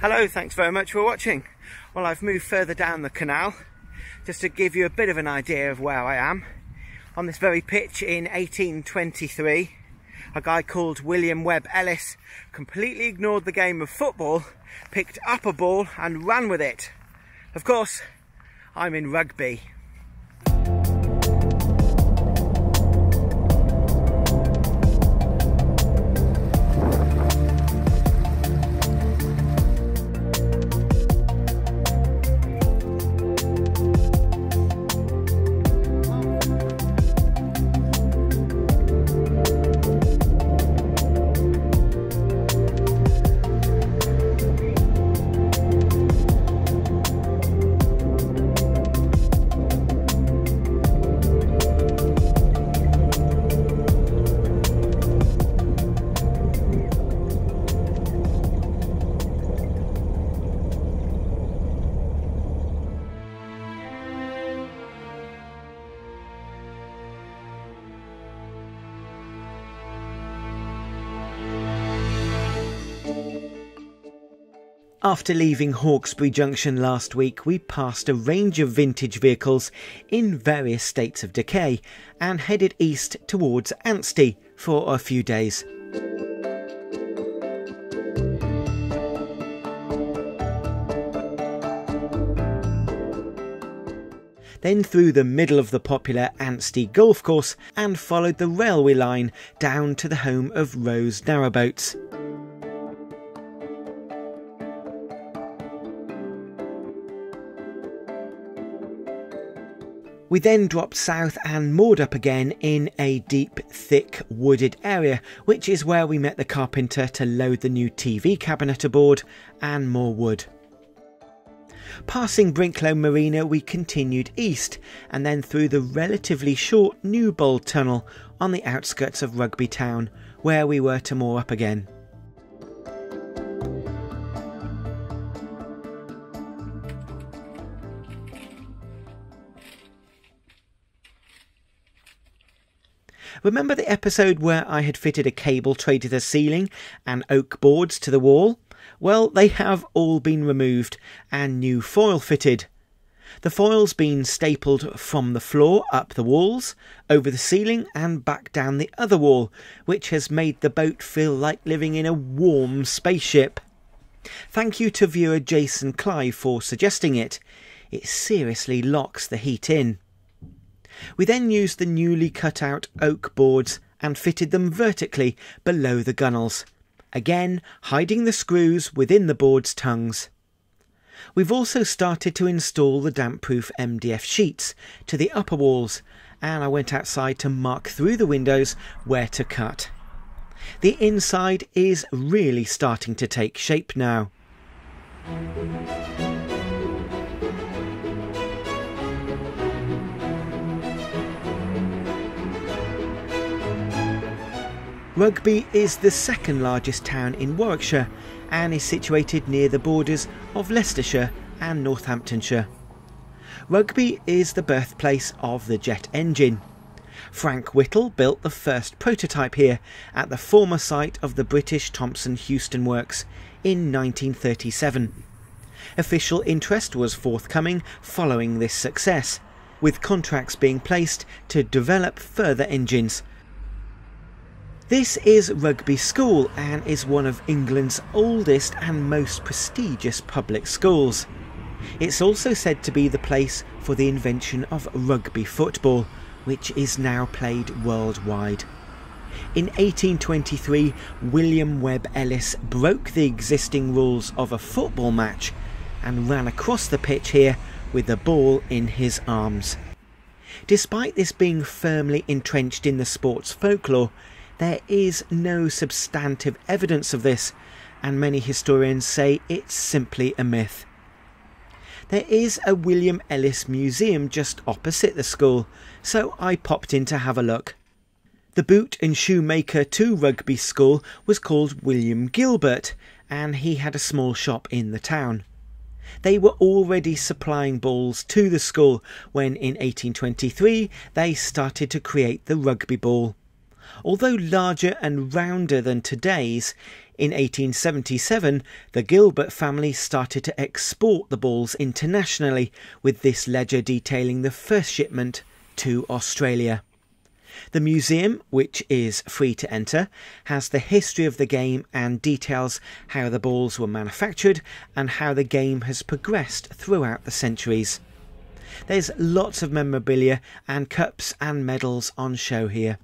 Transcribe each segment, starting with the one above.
Hello, thanks very much for watching. Well, I've moved further down the canal just to give you a bit of an idea of where I am. On this very pitch in 1823, a guy called William Webb Ellis completely ignored the game of football, picked up a ball and ran with it. Of course, I'm in rugby. After leaving Hawkesbury Junction last week, we passed a range of vintage vehicles in various states of decay and headed east towards Anstey for a few days. Then through the middle of the popular Anstey golf course and followed the railway line down to the home of Rose Narrowboats. We then dropped south and moored up again in a deep, thick, wooded area, which is where we met the carpenter to load the new TV cabinet aboard and more wood. Passing Brinklow Marina, we continued east and then through the relatively short Newbold Tunnel on the outskirts of Rugby Town, where we were to moor up again. Remember the episode where I had fitted a cable tray to the ceiling and oak boards to the wall? Well, they have all been removed and new foil fitted. The foil's been stapled from the floor up the walls, over the ceiling and back down the other wall, which has made the boat feel like living in a warm spaceship. Thank you to viewer Jason Clive for suggesting it. It seriously locks the heat in. We then used the newly cut out oak boards and fitted them vertically below the gunnels, again hiding the screws within the board's tongues. We've also started to install the damp-proof MDF sheets to the upper walls, and I went outside to mark through the windows where to cut. The inside is really starting to take shape now. Rugby is the second largest town in Warwickshire and is situated near the borders of Leicestershire and Northamptonshire. Rugby is the birthplace of the jet engine. Frank Whittle built the first prototype here at the former site of the British Thomson Houston Works in 1937. Official interest was forthcoming following this success, with contracts being placed to develop further engines. This is Rugby School and is one of England's oldest and most prestigious public schools. It's also said to be the place for the invention of rugby football, which is now played worldwide. In 1823, William Webb Ellis broke the existing rules of a football match and ran across the pitch here with the ball in his arms. Despite this being firmly entrenched in the sport's folklore, there is no substantive evidence of this, and many historians say it's simply a myth. There is a William Ellis museum just opposite the school, so I popped in to have a look. The boot and shoemaker to Rugby School was called William Gilbert, and he had a small shop in the town. They were already supplying balls to the school when in 1823 they started to create the rugby ball. Although larger and rounder than today's, In 1877, the Gilbert family started to export the balls internationally, with this ledger detailing the first shipment to Australia. The museum, which is free to enter, has the history of the game and details how the balls were manufactured and how the game has progressed throughout the centuries. There's lots of memorabilia and cups and medals on show here.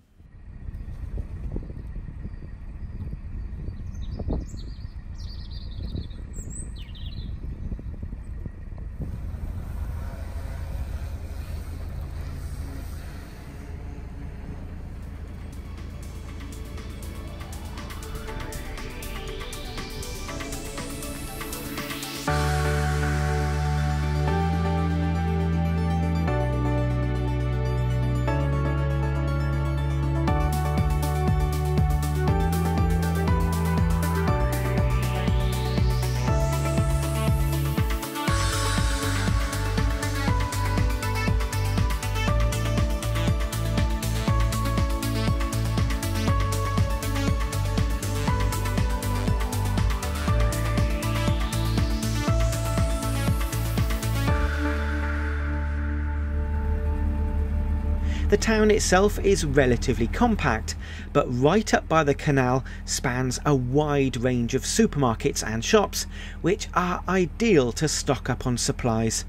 The town itself is relatively compact, but right up by the canal spans a wide range of supermarkets and shops, which are ideal to stock up on supplies.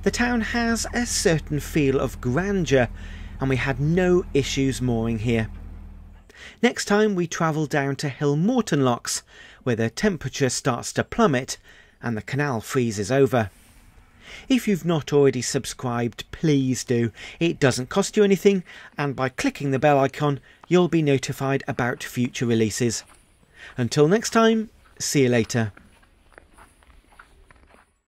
The town has a certain feel of grandeur, and we had no issues mooring here. Next time we travel down to Hillmorton Locks, where the temperature starts to plummet and the canal freezes over. If you've not already subscribed, please do. It doesn't cost you anything, and by clicking the bell icon, you'll be notified about future releases. Until next time, see you later.